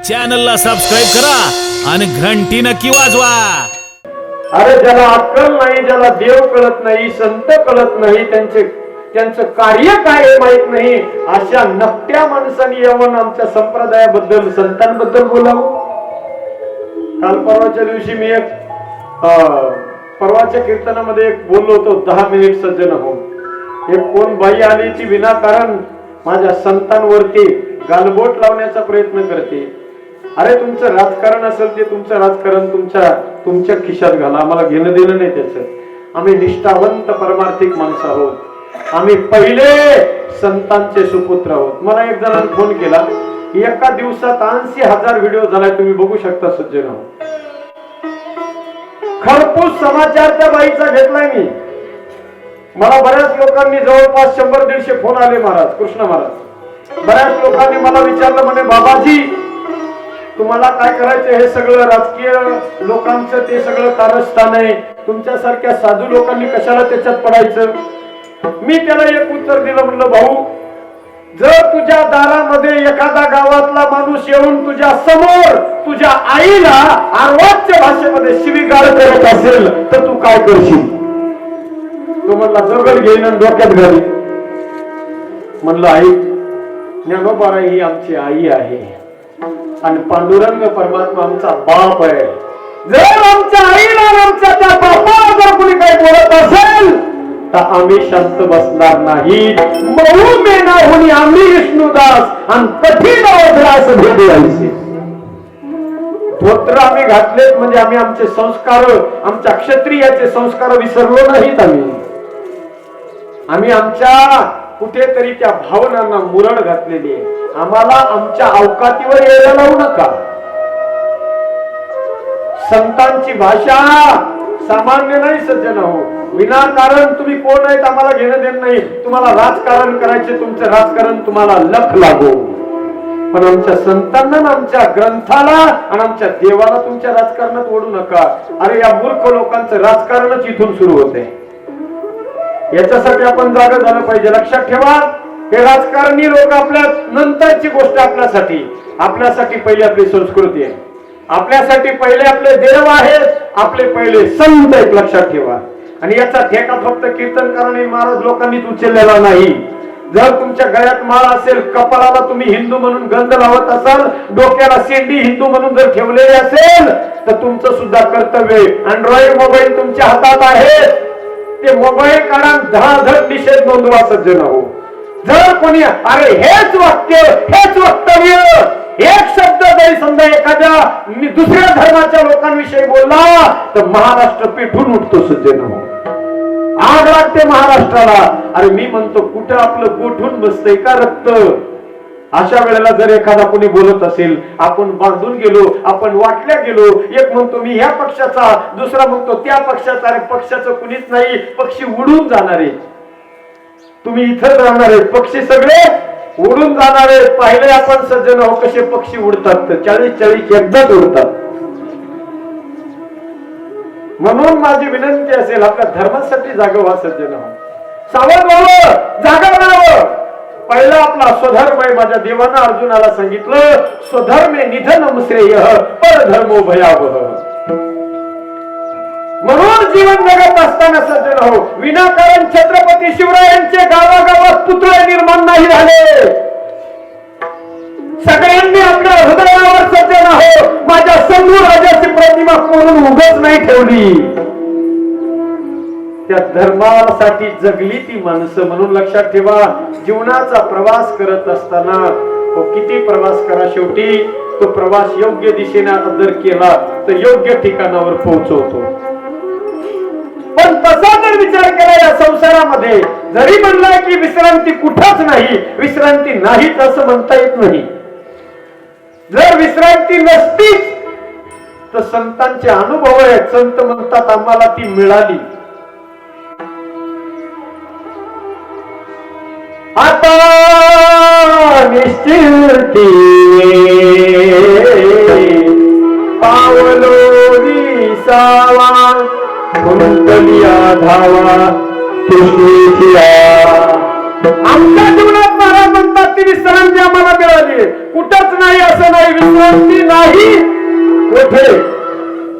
चॅनलला सबस्क्राईब करा आणि घंटी नक्की वाजवा। अरे ज्याला अक्कल नाही, ज्याला देव कळत नाही, संत कळत नाही, त्यांचं कार्य काय हे माहित नाही, अशा नकट्या माणसांनी येऊन आमच्या संप्रदायाबद्दल, संतांबद्दल बोलावं। काल परवाच्या दिवशी मी एक परवाच्या कीर्तनामध्ये एक बोललो होतो, 10 मिनिट सज्जन हो। एक कोण बाई आली ती विनाकारण माझ्या संतांवरती गालबोट लावण्याचा प्रयत्न करते। अरे तुमचं राजकारण असेल ते तुमचं राजकारण तुमच्या खिशात घाला, आम्हाला घेणं देणं नाही त्याचं। आम्ही निष्ठावंत परमार्थिक माणसं आहोत, आम्ही पहिले संतांचे सुपुत्र आहोत। मला एक जणांनी फोन केला, एका दिवसात 80,000 व्हिडिओ झालाय, तुम्ही बघू शकता सज्जन हो। खरपूस समाचार त्या बाईचा घेतलाय मी। मला बऱ्याच लोकांनी जवळपास 100-150 फोन आले महाराज, कृष्ण महाराज। बऱ्याच लोकांनी मला विचारलं, म्हणे बाबाजी तुम्हाला काय करायचं, हे सगळं राजकीय लोकांचं ते सगळं कारस्थान आहे, तुमच्यासारख्या साधू लोकांनी कशाला त्याच्यात पडायचं। मी त्याला एक उत्तर दिलं, म्हणलं भाऊ जर तुझ्या दारामध्ये एखादा गावातला माणूस येऊन तुझ्या समोर तुझ्या आईला अर्वाच्य भाषेमध्ये शिवीगाळ करत असेल तर तू काय करशील। तो म्हणला जगल घेईन आणि डोक्यात घाली। म्हणलं आई, ज्ञानोबा ही आमची आई आहे आणि पांडुरंग परमात्मा आमचा बाप आहे। जर आमच्या आईला आमच्या त्या बापाला जर कोणी काही बोलत असेल तर आम्ही शांत बसणार नाही। मऊ मेना होणी आम्ही विष्णुदास आणि कठीण अवधरास भेटायचे। धोत्र आम्ही घातलेत म्हणजे आम्ही आमचे संस्कार, आमच्या क्षत्रियाचे संस्कार विसरलो नाहीत। आम्ही आमच्या कुठेतरी त्या भावनांना मुरड घातलेली आहे। आम्हाला आमच्या अवकातीवर यायला लावू नका। संतांची भाषा सामान्य नाही सज्जन हो। विनाकारण तुम्ही कोण आहेत आम्हाला घेणं देणं नाही। तुम्हाला राजकारण करायचे, तुमचं राजकारण तुम्हाला लख लागो, पण आमच्या संतांना, आमच्या ग्रंथाला आणि आमच्या देवाला तुमच्या राजकारणात ओढू नका। अरे या मूर्ख लोकांचं राजकारणच इथून सुरू होते। याच्यासाठी आपण जागा झालं पाहिजे। लक्षात ठेवा, हे राजकारणी लोक आपल्या नंतरची गोष्ट, आपल्यासाठी पहिले आपली संस्कृती आहे, आपल्यासाठी पहिले आपले देव आहेत, आपले पहिले संत आहेत। लक्षात ठेवा। आणि याचा ठेका फक्त कीर्तनकारांनी महाराज लोकांनीच उचललेला नाही। जर तुमच्या गळ्यात माळ असेल, कपाळाला तुम्ही हिंदू म्हणून गंध लावत असाल, डोक्याला शेंडी हिंदू म्हणून जर ठेवलेली असेल तर तुमचं सुद्धा कर्तव्य। अँड्रॉइड मोबाईल तुमच्या हातात आहेत, ते मोबाईल काढा, धडाधड निषेध नोंदवा सज्जन हो। जर कोणी अरे हेच वाक्य, हेच वक्तव्य, एक शब्द जरी समजा एखाद्या दुसऱ्या धर्माच्या लोकांविषयी बोलला तर महाराष्ट्र पेटून उठतो सज्जन हो। आग लागते महाराष्ट्राला। अरे मी म्हणतो कुठं आपलं गोठून बसतंय का रक्त। अशा वेळेला जर एखादा कोणी बोलत असेल, आपण बांधून गेलो, आपण वाटल्या गेलो, एक म्हणतो मी ह्या पक्षाचा, दुसरा म्हणतो त्या पक्षाचा। अरे पक्षाचं कुणीच नाही, पक्षी उडून जाणारे, तुम्ही इथंच राहणार आहेत, पक्षी सगळे उडून जाणारे। पाहिले आपण सज्जन हो कसे पक्षी उडतात, 40-40 एकदाच उडतात। म्हणून माझी विनंती असेल, आपल्या धर्मासाठी जागा व्हा सज्जन हो, सावध व्हावं, जागा राहावं। पहिला आपला स्वधर्म आहे। माझ्या देवानं अर्जुनाला सांगितलं, स्वधर्मे निधनम श्रेयः परधर्मो भयावह। म्हणून जीवन जगत असताना सज्जन हो, विनाकारण छत्रपती शिवरायांचे गावागावात पुतळे निर्माण नाही झाले। सगळ्यांनी आपल्या हृदयावर सज्जन हो माझ्या शंभू राजाची प्रतिमा कोणून उगाच नाही ठेवली। त्या धर्मासाठी जगली ती माणसं। म्हणून लक्षात ठेवा, जीवनाचा प्रवास करत असताना तो किती प्रवास करा, शेवटी तो प्रवास योग्य दिशेने जर केला तर योग्य ठिकाणावर पोहोचवतो। पण तसा जर विचार केला या संसारामध्ये, जरी म्हणलं की विश्रांती कुठंच नाही, विश्रांती नाहीच असं म्हणता येत नाही। जर विश्रांती नसतीच तर संतांचे अनुभव आहेत, संत म्हणतात आम्हाला ती मिळाली। आता निश्चिंती पावलो विसावा, कुंतलिया धावा आमच्या जीवनात महाराज म्हणतात ती विश्रांती आम्हाला मिळाली, कुठंच नाही असं नाही, विश्रांती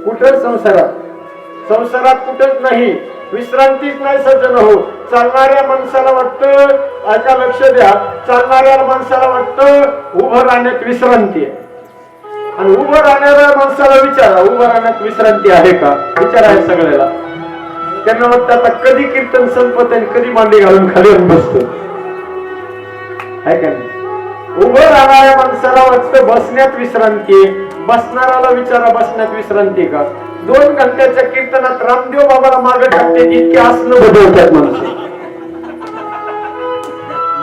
कुठं संसारात कुठंच नाही, विश्रांतीच नाही सज्जन हो. चालणाऱ्या माणसाला वाटतं, ऐका लक्ष द्या, चालणाऱ्या माणसाला वाटतं उभं राहण्यात विश्रांती आहे, आणि उभं राहणाऱ्या माणसाला विचारा उभं राहण्यात विश्रांती आहे का, विचाराय सगळ्याला. त्यांना वाटतं आता कधी कीर्तन संपत आणि कधी मांडी घालून खाली येऊन बसतो, आहे का नाही. उभं राहणाऱ्या माणसाला वाटतं बसण्यात विश्रांती, बसणाऱ्याला विचारा बसण्यात विश्रांती का. 2 घंट्याच्या कीर्तनात रामदेव बाबाला मागे टाकते इतके आसनं बदलतात माणसं.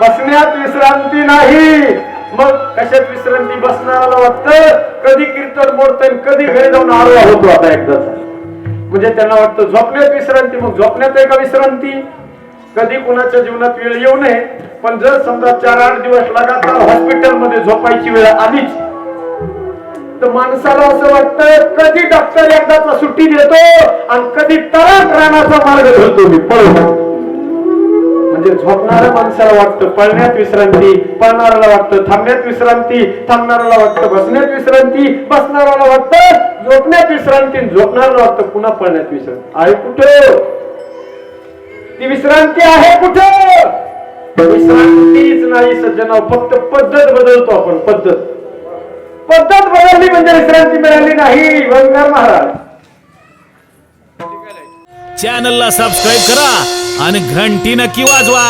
बसण्यात विश्रांती नाही, मग कशात विश्रांती. बसणाऱ्याला वाटतं कधी कीर्तन मोडतंय, कधी घरी जाऊन आरोग्य होतो आता एकदाचा. म्हणजे त्यांना वाटतं झोपण्यात विश्रांती, मग झोपण्यात आहे का विश्रांती. कधी कुणाच्या जीवनात वेळ येऊ नये, पण जर समजा 4-8 दिवस लगातार हॉस्पिटलमध्ये झोपायची वेळ आलीच तर माणसाला असं वाटतं कधी डॉक्टर एकदाचा सुट्टी देतो आणि कधी तराट राहण्याचा मार्ग धरतो मी पळून. म्हणजे झोपणाऱ्या माणसाला वाटतं पळण्यात विश्रांती, पळणाऱ्याला वाटतं थांबण्यात विश्रांती, थांबणाऱ्याला वाटतं बसण्यात विश्रांती, बसणाऱ्याला वाटतं झोपण्यात विश्रांती, झोपणाऱ्याला वाटतं पुन्हा पळण्यात विश्रांती. आहे कुठं ती विश्रांती, आहे कुठं. विश्रांतीच नाही सज्जना, फक्त पद्धत बदलतो आपण. पद्धत बदलली म्हणजे विश्रांती मिळाली नाही. वंगार महाराज. चॅनलला सबस्क्राईब करा आणि घंटी नक्की वाजवा.